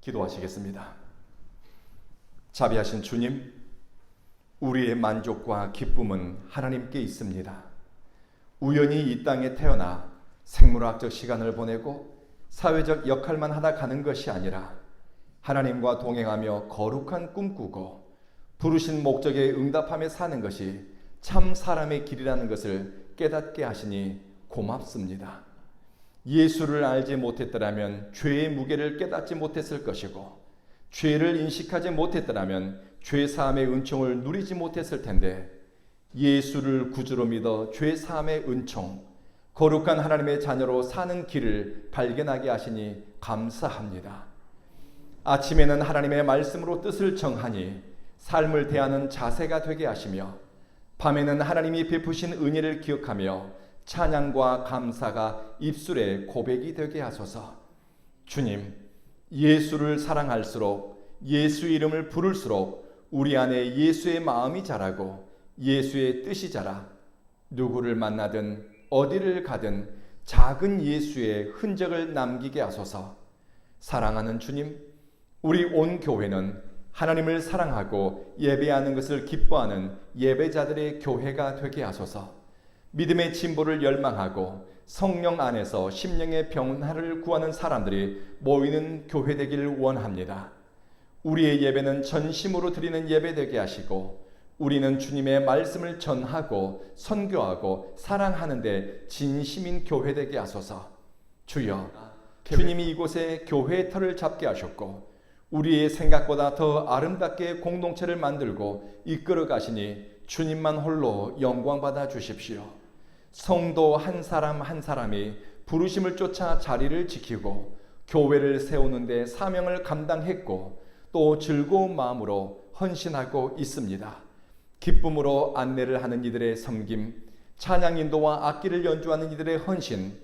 기도하시겠습니다. 자비하신 주님, 우리의 만족과 기쁨은 하나님께 있습니다. 우연히 이 땅에 태어나 생물학적 시간을 보내고 사회적 역할만 하다 가는 것이 아니라 하나님과 동행하며 거룩한 꿈 꾸고 부르신 목적에 응답하며 사는 것이 참 사람의 길이라는 것을 깨닫게 하시니 고맙습니다. 예수를 알지 못했더라면 죄의 무게를 깨닫지 못했을 것이고, 죄를 인식하지 못했더라면 죄 사함의 은총을 누리지 못했을 텐데, 예수를 구주로 믿어 죄 사함의 은총, 거룩한 하나님의 자녀로 사는 길을 발견하게 하시니 감사합니다. 아침에는 하나님의 말씀으로 뜻을 정하니 삶을 대하는 자세가 되게 하시며, 밤에는 하나님이 베푸신 은혜를 기억하며 찬양과 감사가 입술에 고백이 되게 하소서. 주님, 예수를 사랑할수록, 예수 이름을 부를수록 우리 안에 예수의 마음이 자라고 예수의 뜻이 자라 누구를 만나든 어디를 가든 작은 예수의 흔적을 남기게 하소서. 사랑하는 주님, 우리 온 교회는 하나님을 사랑하고 예배하는 것을 기뻐하는 예배자들의 교회가 되게 하소서. 믿음의 진보를 열망하고 성령 안에서 심령의 평안을 구하는 사람들이 모이는 교회 되기를 원합니다. 우리의 예배는 전심으로 드리는 예배 되게 하시고, 우리는 주님의 말씀을 전하고 선교하고 사랑하는 데 진심인 교회 되게 하소서. 주여, 주님이 이곳에 교회의 터를 잡게 하셨고 우리의 생각보다 더 아름답게 공동체를 만들고 이끌어 가시니 주님만 홀로 영광 받아 주십시오. 성도 한 사람 한 사람이 부르심을 쫓아 자리를 지키고 교회를 세우는 데 사명을 감당했고 또 즐거운 마음으로 헌신하고 있습니다. 기쁨으로 안내를 하는 이들의 섬김, 찬양 인도와 악기를 연주하는 이들의 헌신,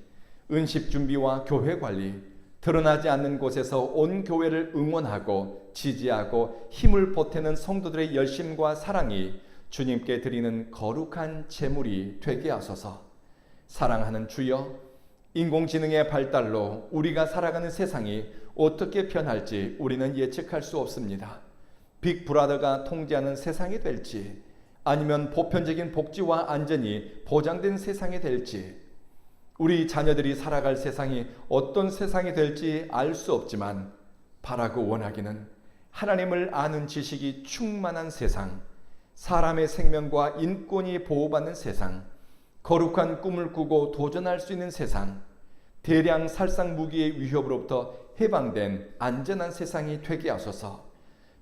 은식 준비와 교회 관리, 드러나지 않는 곳에서 온 교회를 응원하고 지지하고 힘을 보태는 성도들의 열심과 사랑이 주님께 드리는 거룩한 제물이 되게 하소서. 사랑하는 주여, 인공지능의 발달로 우리가 살아가는 세상이 어떻게 변할지 우리는 예측할 수 없습니다. 빅브라더가 통제하는 세상이 될지, 아니면 보편적인 복지와 안전이 보장된 세상이 될지, 우리 자녀들이 살아갈 세상이 어떤 세상이 될지 알 수 없지만 바라고 원하기는 하나님을 아는 지식이 충만한 세상, 사람의 생명과 인권이 보호받는 세상, 거룩한 꿈을 꾸고 도전할 수 있는 세상, 대량 살상 무기의 위협으로부터 해방된 안전한 세상이 되게 하소서.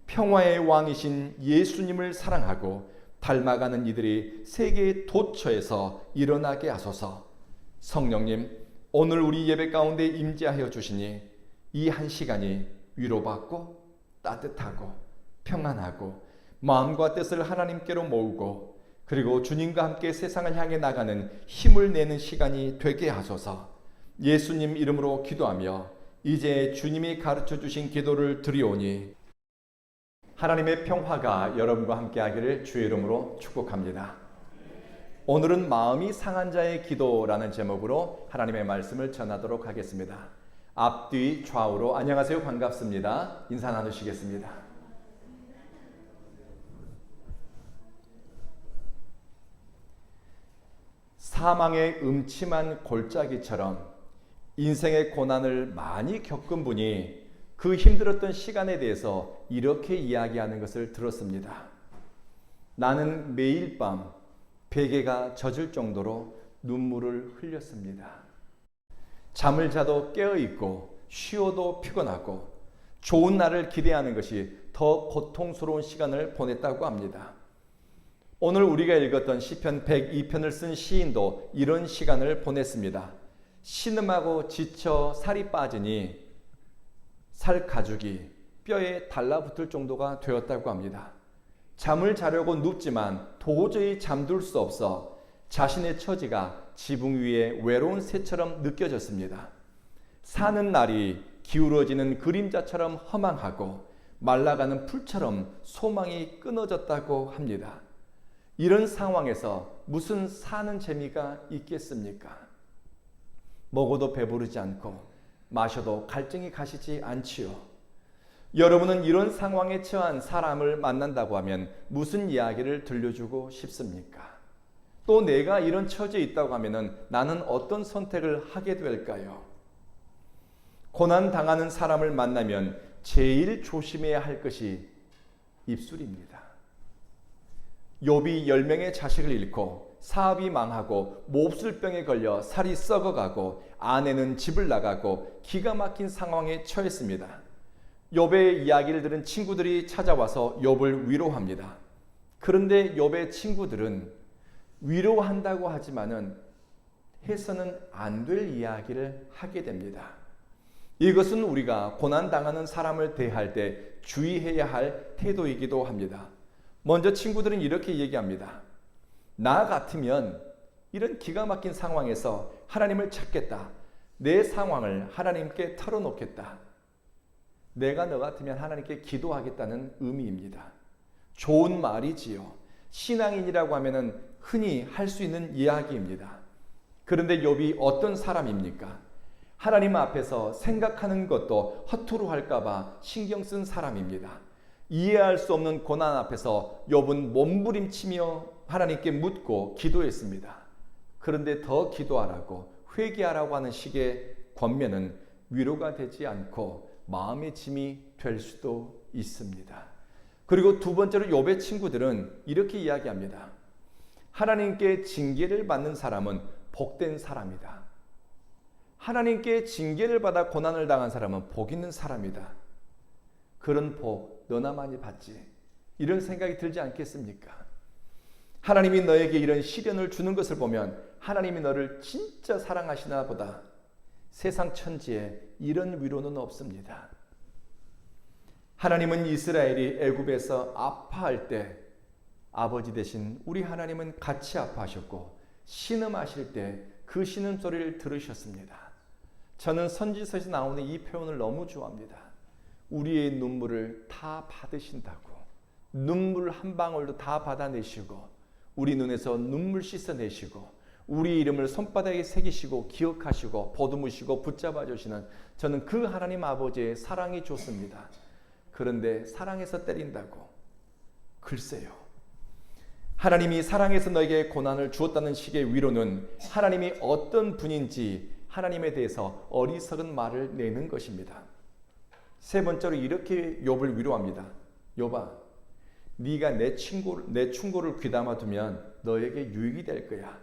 평화의 왕이신 예수님을 사랑하고 닮아가는 이들이 세계의 도처에서 일어나게 하소서. 성령님, 오늘 우리 예배 가운데 임재하여 주시니 이 한 시간이 위로받고 따뜻하고 평안하고 마음과 뜻을 하나님께로 모으고 그리고 주님과 함께 세상을 향해 나가는 힘을 내는 시간이 되게 하소서. 예수님 이름으로 기도하며 이제 주님이 가르쳐 주신 기도를 드리오니 하나님의 평화가 여러분과 함께 하기를 주의 이름으로 축복합니다. 오늘은 마음이 상한 자의 기도라는 제목으로 하나님의 말씀을 전하도록 하겠습니다. 앞뒤 좌우로 안녕하세요, 반갑습니다. 인사 나누시겠습니다. 사망의 음침한 골짜기처럼 인생의 고난을 많이 겪은 분이 그 힘들었던 시간에 대해서 이렇게 이야기하는 것을 들었습니다. 나는 매일 밤 베개가 젖을 정도로 눈물을 흘렸습니다. 잠을 자도 깨어있고 쉬어도 피곤하고 좋은 날을 기대하는 것이 더 고통스러운 시간을 보냈다고 합니다. 오늘 우리가 읽었던 시편 102편을 쓴 시인도 이런 시간을 보냈습니다. 신음하고 지쳐 살이 빠지니 살 가죽이 뼈에 달라붙을 정도가 되었다고 합니다. 잠을 자려고 눕지만 도저히 잠들 수 없어 자신의 처지가 지붕 위에 외로운 새처럼 느껴졌습니다. 사는 날이 기울어지는 그림자처럼 허망하고 말라가는 풀처럼 소망이 끊어졌다고 합니다. 이런 상황에서 무슨 사는 재미가 있겠습니까? 먹어도 배부르지 않고 마셔도 갈증이 가시지 않지요. 여러분은 이런 상황에 처한 사람을 만난다고 하면 무슨 이야기를 들려주고 싶습니까? 또 내가 이런 처지에 있다고 하면 나는 어떤 선택을 하게 될까요? 고난 당하는 사람을 만나면 제일 조심해야 할 것이 입술입니다. 욥이 10명의 자식을 잃고 사업이 망하고 몹쓸병에 걸려 살이 썩어가고 아내는 집을 나가고 기가 막힌 상황에 처했습니다. 욥의 이야기를 들은 친구들이 찾아와서 욥을 위로합니다. 그런데 욥의 친구들은 위로한다고 하지만은 해서는 안 될 이야기를 하게 됩니다. 이것은 우리가 고난당하는 사람을 대할 때 주의해야 할 태도이기도 합니다. 먼저 친구들은 이렇게 얘기합니다. 나 같으면 이런 기가 막힌 상황에서 하나님을 찾겠다. 내 상황을 하나님께 털어놓겠다. 내가 너 같으면 하나님께 기도하겠다는 의미입니다. 좋은 말이지요. 신앙인이라고 하면은 흔히 할 수 있는 이야기입니다. 그런데 욥이 어떤 사람입니까? 하나님 앞에서 생각하는 것도 허투루 할까봐 신경 쓴 사람입니다. 이해할 수 없는 고난 앞에서 욥은 몸부림치며 하나님께 묻고 기도했습니다. 그런데 더 기도하라고 회개하라고 하는 식의 권면은 위로가 되지 않고 마음의 짐이 될 수도 있습니다. 그리고 두 번째로 욥의 친구들은 이렇게 이야기합니다. 하나님께 징계를 받는 사람은 복된 사람이다. 하나님께 징계를 받아 고난을 당한 사람은 복 있는 사람이다. 그런 복 너나 많이 받지. 이런 생각이 들지 않겠습니까? 하나님이 너에게 이런 시련을 주는 것을 보면 하나님이 너를 진짜 사랑하시나 보다. 세상 천지에 이런 위로는 없습니다. 하나님은 이스라엘이 애굽에서 아파할 때 아버지 되신 우리 하나님은 같이 아파하셨고 신음하실 때 그 신음소리를 들으셨습니다. 저는 선지서에서 나오는 이 표현을 너무 좋아합니다. 우리의 눈물을 다 받으신다고. 눈물 한 방울도 다 받아내시고 우리 눈에서 눈물 씻어내시고 우리 이름을 손바닥에 새기시고 기억하시고 보듬으시고 붙잡아 주시는 저는 그 하나님 아버지의 사랑이 좋습니다. 그런데 사랑해서 때린다고? 글쎄요. 하나님이 사랑해서 너에게 고난을 주었다는 식의 위로는 하나님이 어떤 분인지 하나님에 대해서 어리석은 말을 내는 것입니다. 세 번째로 이렇게 욥을 위로합니다. 욥아, 네가 내 충고를 귀담아 두면 너에게 유익이 될 거야.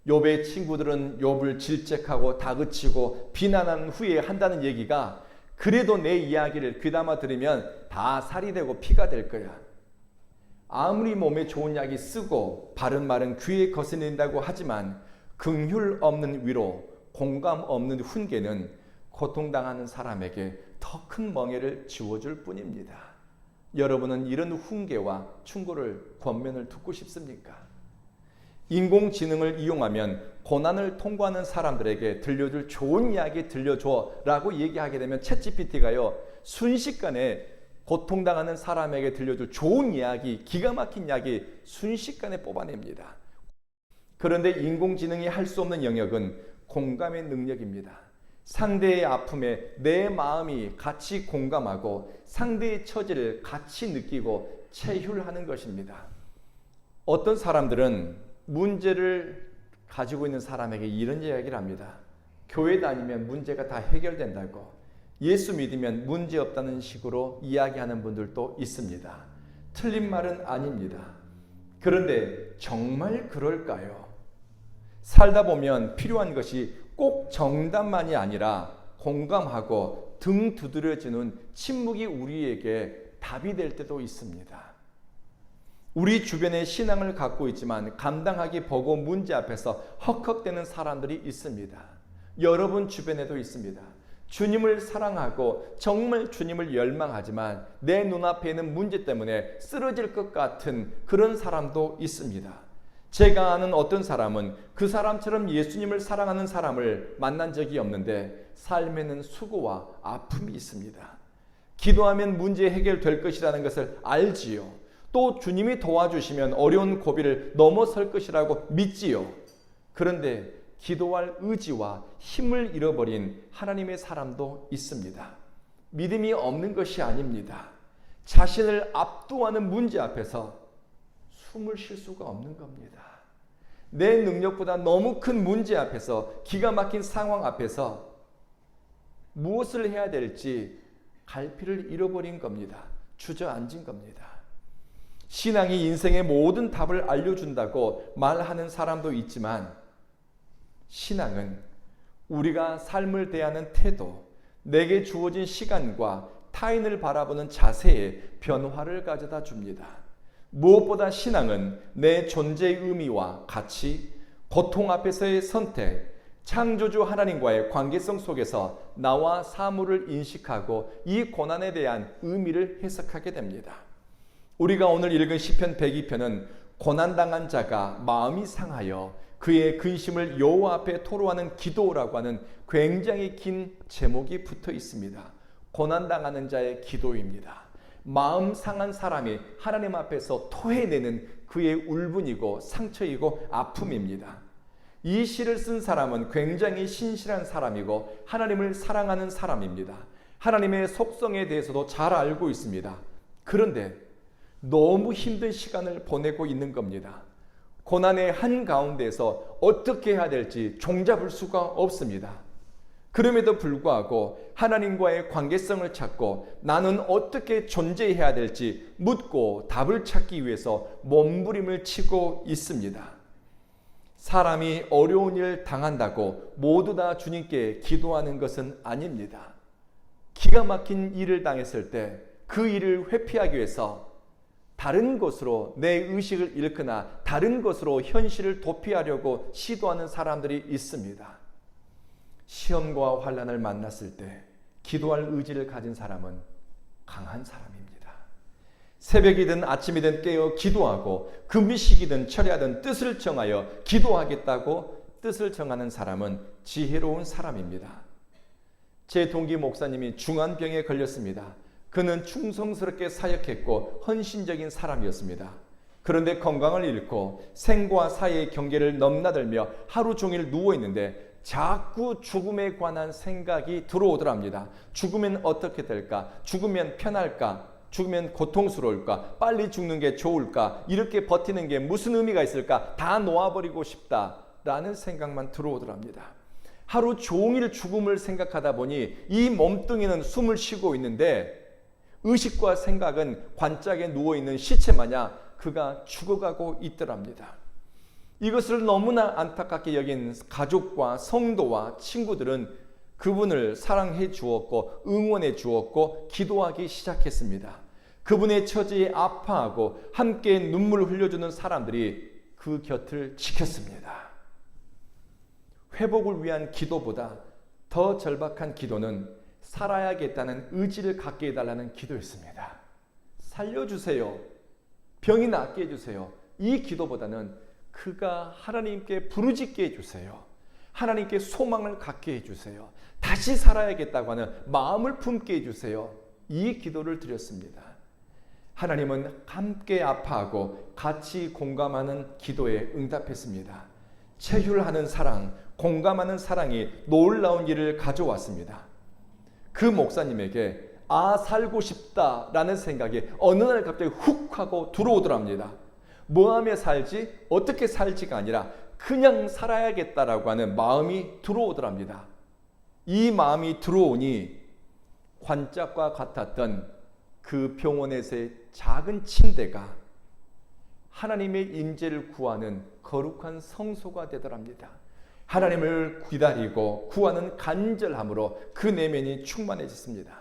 욥의 친구들은 욥을 질책하고 다그치고 비난한 후에 한다는 얘기가 그래도 내 이야기를 귀담아 들으면 다 살이 되고 피가 될 거야. 아무리 몸에 좋은 약이 쓰고 바른 말은 귀에 거슬린다고 하지만 긍휼 없는 위로, 공감 없는 훈계는 고통당하는 사람에게 더 큰 멍해를 지워줄 뿐입니다. 여러분은 이런 훈계와 충고를 권면을 듣고 싶습니까? 인공지능을 이용하면 고난을 통과하는 사람들에게 들려줄 좋은 이야기 들려줘 라고 얘기하게 되면 챗GPT가요 순식간에 고통당하는 사람에게 들려줄 좋은 이야기, 기가 막힌 이야기 순식간에 뽑아냅니다. 그런데 인공지능이 할 수 없는 영역은 공감의 능력입니다. 상대의 아픔에 내 마음이 같이 공감하고 상대의 처지를 같이 느끼고 체휼하는 것입니다. 어떤 사람들은 문제를 가지고 있는 사람에게 이런 이야기를 합니다. 교회 다니면 문제가 다 해결된다고. 예수 믿으면 문제 없다는 식으로 이야기하는 분들도 있습니다. 틀린 말은 아닙니다. 그런데 정말 그럴까요? 살다 보면 필요한 것이 꼭 정답만이 아니라 공감하고 등 두드려지는 침묵이 우리에게 답이 될 때도 있습니다. 우리 주변에 신앙을 갖고 있지만 감당하기 버거운 문제 앞에서 헉헉대는 사람들이 있습니다. 여러분 주변에도 있습니다. 주님을 사랑하고 정말 주님을 열망하지만 내 눈앞에 있는 문제 때문에 쓰러질 것 같은 그런 사람도 있습니다. 제가 아는 어떤 사람은 그 사람처럼 예수님을 사랑하는 사람을 만난 적이 없는데 삶에는 수고와 아픔이 있습니다. 기도하면 문제 해결될 것이라는 것을 알지요. 또 주님이 도와주시면 어려운 고비를 넘어설 것이라고 믿지요. 그런데 기도할 의지와 힘을 잃어버린 하나님의 사람도 있습니다. 믿음이 없는 것이 아닙니다. 자신을 압도하는 문제 앞에서 숨을 쉴 수가 없는 겁니다. 내 능력보다 너무 큰 문제 앞에서, 기가 막힌 상황 앞에서 무엇을 해야 될지 갈피를 잃어버린 겁니다. 주저앉은 겁니다. 신앙이 인생의 모든 답을 알려준다고 말하는 사람도 있지만, 신앙은 우리가 삶을 대하는 태도, 내게 주어진 시간과 타인을 바라보는 자세에 변화를 가져다 줍니다. 무엇보다 신앙은 내 존재의 의미와 가치, 고통 앞에서의 선택, 창조주 하나님과의 관계성 속에서 나와 사물을 인식하고 이 고난에 대한 의미를 해석하게 됩니다. 우리가 오늘 읽은 시편 102편은 고난당한 자가 마음이 상하여 그의 근심을 여호와 앞에 토로하는 기도라고 하는 굉장히 긴 제목이 붙어 있습니다. 고난당하는 자의 기도입니다. 마음 상한 사람이 하나님 앞에서 토해내는 그의 울분이고 상처이고 아픔입니다. 이 시를 쓴 사람은 굉장히 신실한 사람이고 하나님을 사랑하는 사람입니다. 하나님의 속성에 대해서도 잘 알고 있습니다. 그런데 너무 힘든 시간을 보내고 있는 겁니다. 고난의 한가운데에서 어떻게 해야 될지 종잡을 수가 없습니다. 그럼에도 불구하고 하나님과의 관계성을 찾고 나는 어떻게 존재해야 될지 묻고 답을 찾기 위해서 몸부림을 치고 있습니다. 사람이 어려운 일 당한다고 모두 다 주님께 기도하는 것은 아닙니다. 기가 막힌 일을 당했을 때 그 일을 회피하기 위해서 다른 것으로 내 의식을 잃거나 다른 것으로 현실을 도피하려고 시도하는 사람들이 있습니다. 시험과 환난을 만났을 때 기도할 의지를 가진 사람은 강한 사람입니다. 새벽이든 아침이든 깨어 기도하고 금식이든 철야든 뜻을 정하여 기도하겠다고 뜻을 정하는 사람은 지혜로운 사람입니다. 제 동기 목사님이 중환병에 걸렸습니다. 그는 충성스럽게 사역했고 헌신적인 사람이었습니다. 그런데 건강을 잃고 생과 사의 경계를 넘나들며 하루 종일 누워있는데 자꾸 죽음에 관한 생각이 들어오더랍니다. 죽으면 어떻게 될까? 죽으면 편할까? 죽으면 고통스러울까? 빨리 죽는 게 좋을까? 이렇게 버티는 게 무슨 의미가 있을까? 다 놓아버리고 싶다라는 생각만 들어오더랍니다. 하루 종일 죽음을 생각하다 보니 이 몸뚱이는 숨을 쉬고 있는데 의식과 생각은 관짝에 누워있는 시체 마냥 그가 죽어가고 있더랍니다. 이것을 너무나 안타깝게 여긴 가족과 성도와 친구들은 그분을 사랑해 주었고 응원해 주었고 기도하기 시작했습니다. 그분의 처지에 아파하고 함께 눈물을 흘려주는 사람들이 그 곁을 지켰습니다. 회복을 위한 기도보다 더 절박한 기도는 살아야겠다는 의지를 갖게 해달라는 기도였습니다. 살려주세요. 병이 낫게 해주세요. 이 기도보다는 그가 하나님께 부르짖게 해주세요. 하나님께 소망을 갖게 해주세요. 다시 살아야겠다고 하는 마음을 품게 해주세요. 이 기도를 드렸습니다. 하나님은 함께 아파하고 같이 공감하는 기도에 응답했습니다. 체휼하는 사랑, 공감하는 사랑이 놀라운 일을 가져왔습니다. 그 목사님에게 살고 싶다라는 생각이 어느 날 갑자기 훅 하고 들어오더랍니다. 뭐하며 살지? 어떻게 살지가 아니라 그냥 살아야겠다라고 하는 마음이 들어오더랍니다. 이 마음이 들어오니 관짝과 같았던 그 병원에서의 작은 침대가 하나님의 임재를 구하는 거룩한 성소가 되더랍니다. 하나님을 기다리고 구하는 간절함으로 그 내면이 충만해졌습니다.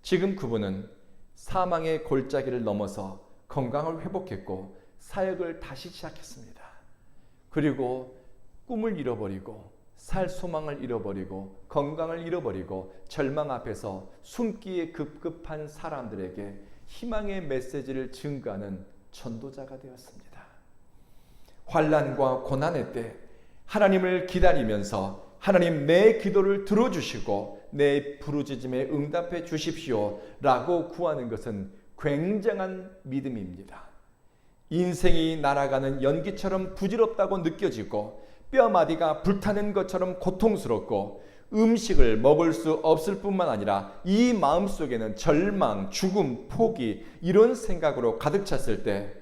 지금 그분은 사망의 골짜기를 넘어서 건강을 회복했고 사역을 다시 시작했습니다. 그리고 꿈을 잃어버리고 살 소망을 잃어버리고 건강을 잃어버리고 절망 앞에서 숨기에 급급한 사람들에게 희망의 메시지를 증거하는 전도자가 되었습니다. 환난과 고난의 때 하나님을 기다리면서 하나님 내 기도를 들어주시고 내 부르짖음에 응답해 주십시오 라고 구하는 것은 굉장한 믿음입니다. 인생이 날아가는 연기처럼 부질없다고 느껴지고 뼈마디가 불타는 것처럼 고통스럽고 음식을 먹을 수 없을 뿐만 아니라 이 마음속에는 절망, 죽음, 포기 이런 생각으로 가득 찼을 때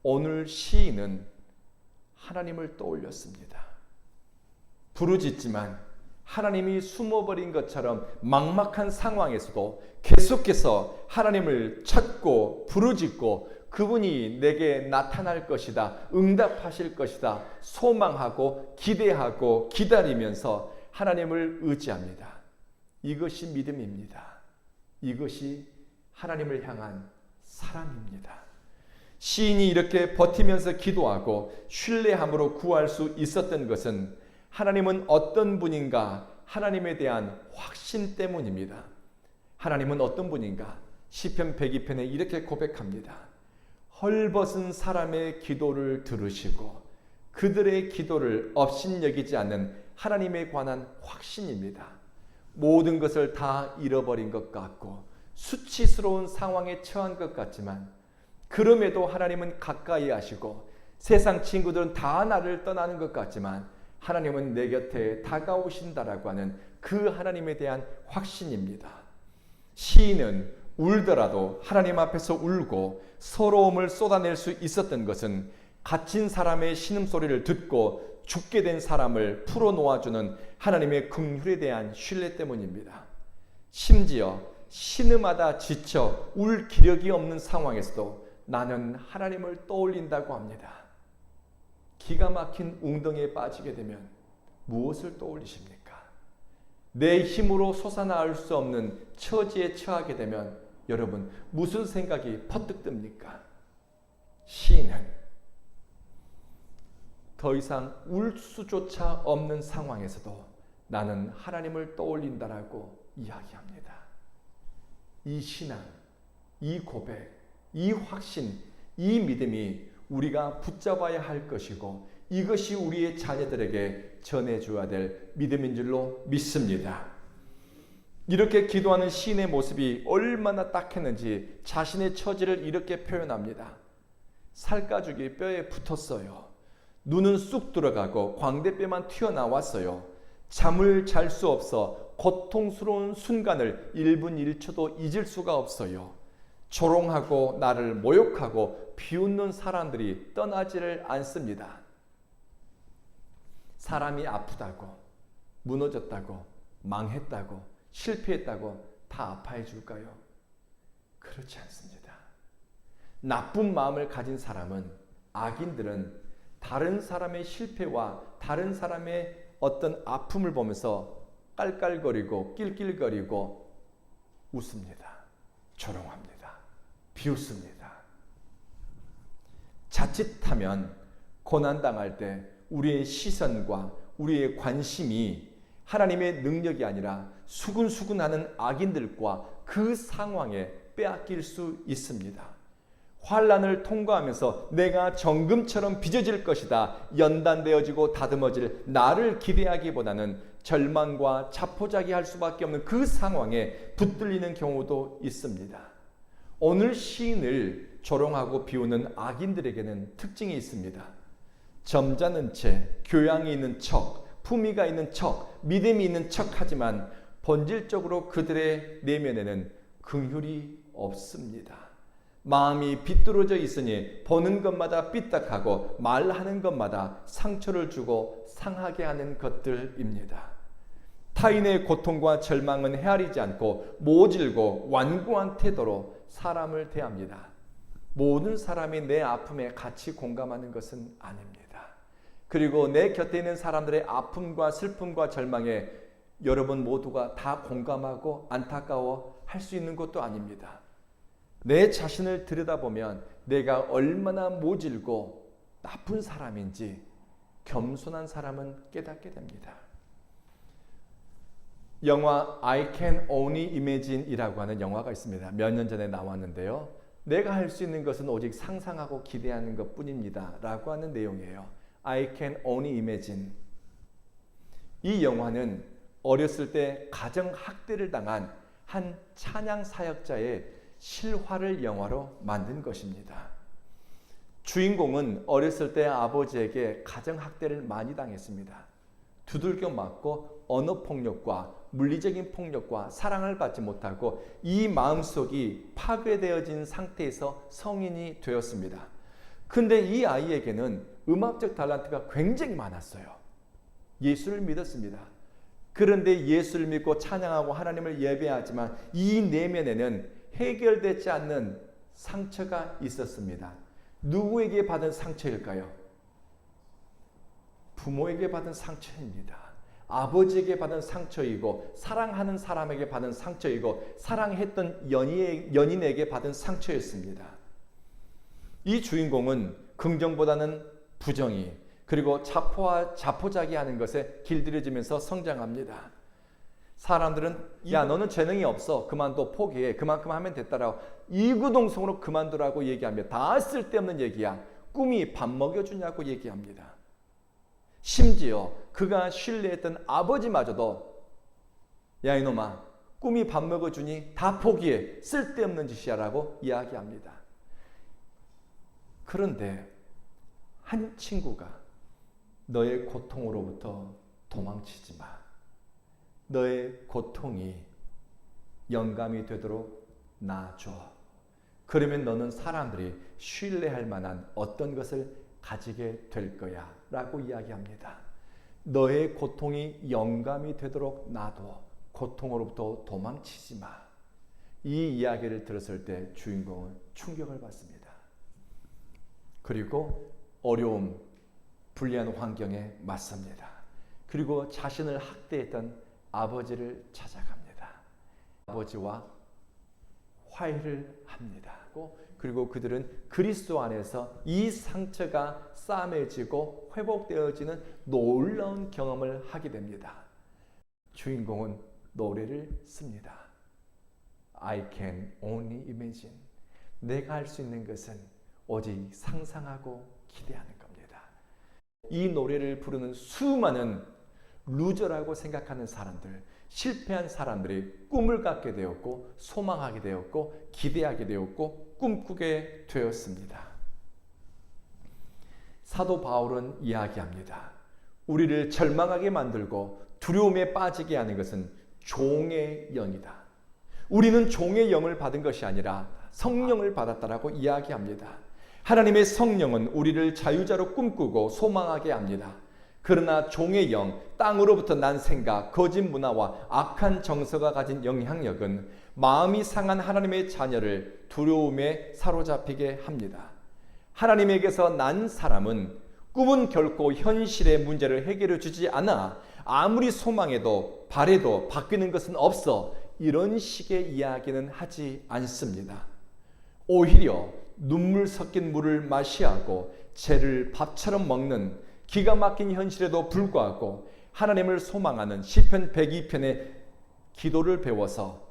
오늘 시인은 하나님을 떠올렸습니다. 부르짖지만 하나님이 숨어버린 것처럼 막막한 상황에서도 계속해서 하나님을 찾고 부르짖고 그분이 내게 나타날 것이다, 응답하실 것이다 소망하고 기대하고 기다리면서 하나님을 의지합니다. 이것이 믿음입니다. 이것이 하나님을 향한 사랑입니다. 시인이 이렇게 버티면서 기도하고 신뢰함으로 구할 수 있었던 것은 하나님은 어떤 분인가 하나님에 대한 확신 때문입니다. 하나님은 어떤 분인가? 시편 102편에 이렇게 고백합니다. 헐벗은 사람의 기도를 들으시고 그들의 기도를 업신여기지 않는 하나님에 관한 확신입니다. 모든 것을 다 잃어버린 것 같고 수치스러운 상황에 처한 것 같지만 그럼에도 하나님은 가까이 하시고 세상 친구들은 다 나를 떠나는 것 같지만 하나님은 내 곁에 다가오신다라고 하는 그 하나님에 대한 확신입니다. 시인은 울더라도 하나님 앞에서 울고 서러움을 쏟아낼 수 있었던 것은 갇힌 사람의 신음소리를 듣고 죽게 된 사람을 풀어놓아주는 하나님의 긍휼에 대한 신뢰 때문입니다. 심지어 신음하다 지쳐 울 기력이 없는 상황에서도 나는 하나님을 떠올린다고 합니다. 기가 막힌 웅덩이에 빠지게 되면 무엇을 떠올리십니까? 내 힘으로 솟아나올 수 없는 처지에 처하게 되면 여러분 무슨 생각이 퍼뜩 듭니까? 시인은 더 이상 울 수조차 없는 상황에서도 나는 하나님을 떠올린다라고 이야기합니다. 이 신앙, 이 고백, 이 확신, 이 믿음이 우리가 붙잡아야 할 것이고 이것이 우리의 자녀들에게 전해줘야 될 믿음인 줄로 믿습니다. 이렇게 기도하는 시인의 모습이 얼마나 딱했는지 자신의 처지를 이렇게 표현합니다. 살가죽이 뼈에 붙었어요. 눈은 쑥 들어가고 광대뼈만 튀어나왔어요. 잠을 잘 수 없어 고통스러운 순간을 1분 1초도 잊을 수가 없어요. 조롱하고 나를 모욕하고 비웃는 사람들이 떠나지를 않습니다. 사람이 아프다고, 무너졌다고, 망했다고, 실패했다고 다 아파해 줄까요? 그렇지 않습니다. 나쁜 마음을 가진 사람은, 악인들은 다른 사람의 실패와 다른 사람의 어떤 아픔을 보면서 깔깔거리고 낄낄거리고 웃습니다. 조롱합니다. 비웃습니다. 자칫하면 고난당할 때 우리의 시선과 우리의 관심이 하나님의 능력이 아니라 수근수근하는 악인들과 그 상황에 빼앗길 수 있습니다. 환난을 통과하면서 내가 정금처럼 빚어질 것이다 연단되어지고 다듬어질 나를 기대하기보다는 절망과 자포자기할 수밖에 없는 그 상황에 붙들리는 경우도 있습니다. 오늘 시인을 조롱하고 비우는 악인들에게는 특징이 있습니다. 점잖은 채, 교양이 있는 척, 품위가 있는 척, 믿음이 있는 척 하지만 본질적으로 그들의 내면에는 긍휼이 없습니다. 마음이 비뚤어져 있으니 보는 것마다 삐딱하고 말하는 것마다 상처를 주고 상하게 하는 것들입니다. 타인의 고통과 절망은 헤아리지 않고 모질고 완고한 태도로 사람을 대합니다. 모든 사람이 내 아픔에 같이 공감하는 것은 아닙니다. 그리고 내 곁에 있는 사람들의 아픔과 슬픔과 절망에 여러분 모두가 다 공감하고 안타까워 할 수 있는 것도 아닙니다. 내 자신을 들여다보면 내가 얼마나 모질고 나쁜 사람인지 겸손한 사람은 깨닫게 됩니다. 영화 I Can Only Imagine이라고 하는 영화가 있습니다. 몇 년 전에 나왔는데요. 내가 할 수 있는 것은 오직 상상하고 기대하는 것뿐입니다. 라고 하는 내용이에요. I Can Only Imagine. 이 영화는 어렸을 때 가정학대를 당한 한 찬양 사역자의 실화를 영화로 만든 것입니다. 주인공은 어렸을 때 아버지에게 가정학대를 많이 당했습니다. 두들겨 맞고 언어폭력과 물리적인 폭력과 사랑을 받지 못하고 이 마음속이 파괴되어진 상태에서 성인이 되었습니다. 근데 이 아이에게는 음악적 탤런트가 굉장히 많았어요. 예수를 믿었습니다. 그런데 예수를 믿고 찬양하고 하나님을 예배하지만 이 내면에는 해결되지 않는 상처가 있었습니다. 누구에게 받은 상처일까요? 부모에게 받은 상처입니다. 아버지에게 받은 상처이고 사랑하는 사람에게 받은 상처이고 사랑했던 연인에게 받은 상처였습니다. 이 주인공은 긍정보다는 부정이 그리고 자포자기하는 것에 길들여지면서 성장합니다. 사람들은 야 너는 재능이 없어 그만둬 포기해 그만큼 하면 됐다라고 이구동성으로 그만두라고 얘기하며 다 쓸데없는 얘기야. 꿈이 밥 먹여주냐고 얘기합니다. 심지어 그가 신뢰했던 아버지마저도 야 이놈아 꿈이 밥 먹여주니 다 포기해 쓸데없는 짓이야 라고 이야기합니다. 그런데 한 친구가 너의 고통으로부터 도망치지 마. 너의 고통이 영감이 되도록 놔줘. 그러면 너는 사람들이 신뢰할 만한 어떤 것을 가지게 될 거야 라고 이야기합니다. 너의 고통이 영감이 되도록 놔둬. 고통으로부터 도망치지 마. 이 이야기를 들었을 때 주인공은 충격을 받습니다. 그리고 어려움, 불리한 환경에 맞섭니다. 그리고 자신을 학대했던 아버지를 찾아갑니다. 아버지와 화해를 합니다. 그리고 그들은 그리스도 안에서 이 상처가 싸매지고 회복되어지는 놀라운 경험을 하게 됩니다. 주인공은 노래를 씁니다. I can only imagine. 내가 할 수 있는 것은 오직 상상하고 기대하는 겁니다. 이 노래를 부르는 수많은 루저라고 생각하는 사람들, 실패한 사람들이 꿈을 갖게 되었고 소망하게 되었고 기대하게 되었고 꿈꾸게 되었습니다. 사도 바울은 이야기합니다. 우리를 절망하게 만들고 두려움에 빠지게 하는 것은 종의 영이다. 우리는 종의 영을 받은 것이 아니라 성령을 받았다라고 이야기합니다. 하나님의 성령은 우리를 자유자로 꿈꾸고 소망하게 합니다. 그러나 종의 영, 땅으로부터 난 생각, 거짓 문화와 악한 정서가 가진 영향력은 마음이 상한 하나님의 자녀를 두려움에 사로잡히게 합니다. 하나님에게서 난 사람은 꿈은 결코 현실의 문제를 해결해 주지 않아 아무리 소망해도 바래도 바뀌는 것은 없어 이런 식의 이야기는 하지 않습니다. 오히려 눈물 섞인 물을 마시하고 죄를 밥처럼 먹는 기가 막힌 현실에도 불구하고 하나님을 소망하는 시편 102편의 기도를 배워서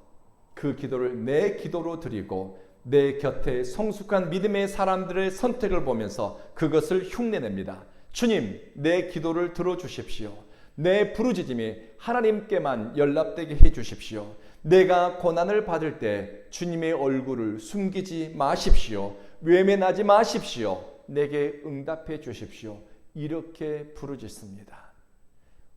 그 기도를 내 기도로 드리고 내 곁에 성숙한 믿음의 사람들의 선택을 보면서 그것을 흉내냅니다. 주님, 내 기도를 들어주십시오. 내 부르짖음이 하나님께만 연락되게 해주십시오. 내가 고난을 받을 때 주님의 얼굴을 숨기지 마십시오. 외면하지 마십시오. 내게 응답해 주십시오. 이렇게 부르짖습니다.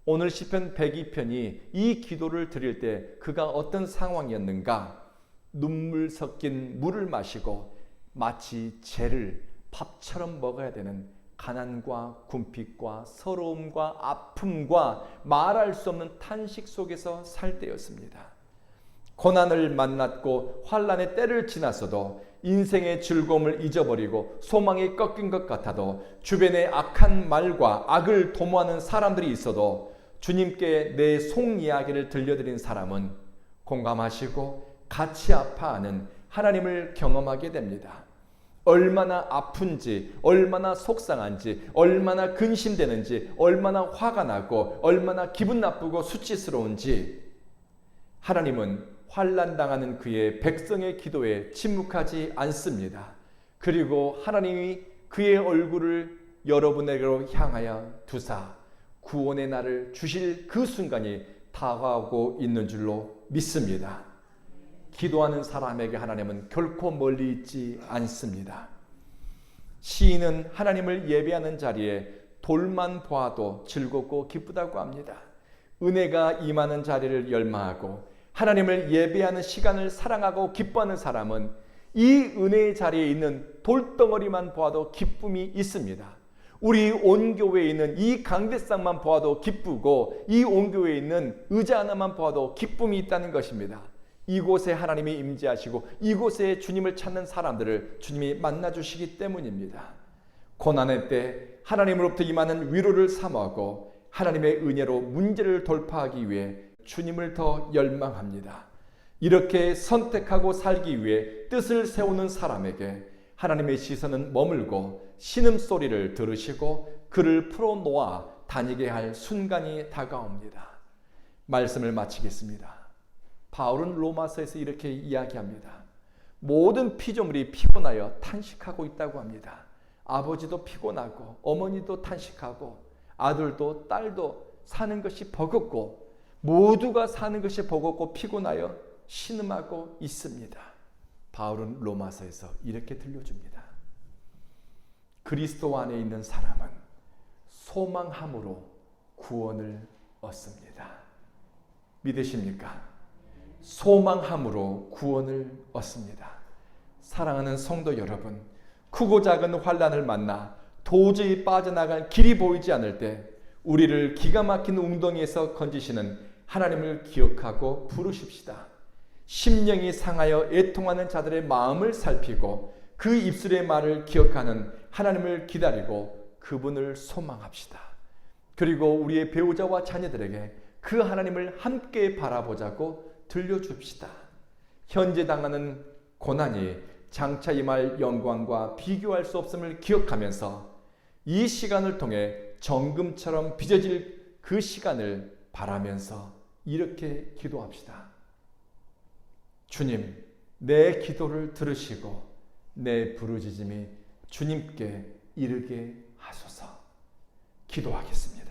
오늘 시편 102편이 이 기도를 드릴 때 그가 어떤 상황이었는가? 눈물 섞인 물을 마시고 마치 죄를 밥처럼 먹어야 되는 가난과 궁핍과 서러움과 아픔과 말할 수 없는 탄식 속에서 살 때였습니다. 고난을 만났고 환난의 때를 지났어도 인생의 즐거움을 잊어버리고 소망이 꺾인 것 같아도 주변에 악한 말과 악을 도모하는 사람들이 있어도 주님께 내 속 이야기를 들려드린 사람은 공감하시고 같이 아파하는 하나님을 경험하게 됩니다. 얼마나 아픈지, 얼마나 속상한지, 얼마나 근심되는지, 얼마나 화가 나고, 얼마나 기분 나쁘고 수치스러운지 하나님은 환난당하는 그의 백성의 기도에 침묵하지 않습니다. 그리고 하나님이 그의 얼굴을 여러분에게로 향하여 두사 구원의 날을 주실 그 순간이 다가오고 있는 줄로 믿습니다. 기도하는 사람에게 하나님은 결코 멀리 있지 않습니다. 시인은 하나님을 예배하는 자리에 돌만 보아도 즐겁고 기쁘다고 합니다. 은혜가 임하는 자리를 열망하고 하나님을 예배하는 시간을 사랑하고 기뻐하는 사람은 이 은혜의 자리에 있는 돌덩어리만 보아도 기쁨이 있습니다. 우리 온 교회에 있는 이 강대상만 보아도 기쁘고 이 온 교회에 있는 의자 하나만 보아도 기쁨이 있다는 것입니다. 이곳에 하나님이 임재하시고 이곳에 주님을 찾는 사람들을 주님이 만나주시기 때문입니다. 고난의 때 하나님으로부터 임하는 위로를 사모하고 하나님의 은혜로 문제를 돌파하기 위해 주님을 더 열망합니다. 이렇게 선택하고 살기 위해 뜻을 세우는 사람에게 하나님의 시선은 머물고 신음소리를 들으시고 그를 풀어놓아 다니게 할 순간이 다가옵니다. 말씀을 마치겠습니다. 바울은 로마서에서 이렇게 이야기합니다. 모든 피조물이 피곤하여 탄식하고 있다고 합니다. 아버지도 피곤하고 어머니도 탄식하고 아들도 딸도 사는 것이 버겁고 모두가 사는 것이 버겁고 피곤하여 신음하고 있습니다. 바울은 로마서에서 이렇게 들려줍니다. 그리스도 안에 있는 사람은 소망함으로 구원을 얻습니다. 믿으십니까? 소망함으로 구원을 얻습니다. 사랑하는 성도 여러분, 크고 작은 환난을 만나 도저히 빠져나갈 길이 보이지 않을 때 우리를 기가 막힌 웅덩이에서 건지시는 하나님을 기억하고 부르십시다. 심령이 상하여 애통하는 자들의 마음을 살피고 그 입술의 말을 기억하는 하나님을 기다리고 그분을 소망합시다. 그리고 우리의 배우자와 자녀들에게 그 하나님을 함께 바라보자고 들려줍시다. 현재 당하는 고난이 장차 임할 영광과 비교할 수 없음을 기억하면서 이 시간을 통해 정금처럼 빚어질 그 시간을 바라면서 이렇게 기도합시다. 주님, 내 기도를 들으시고 내 부르짖음이 주님께 이르게 하소서. 기도하겠습니다.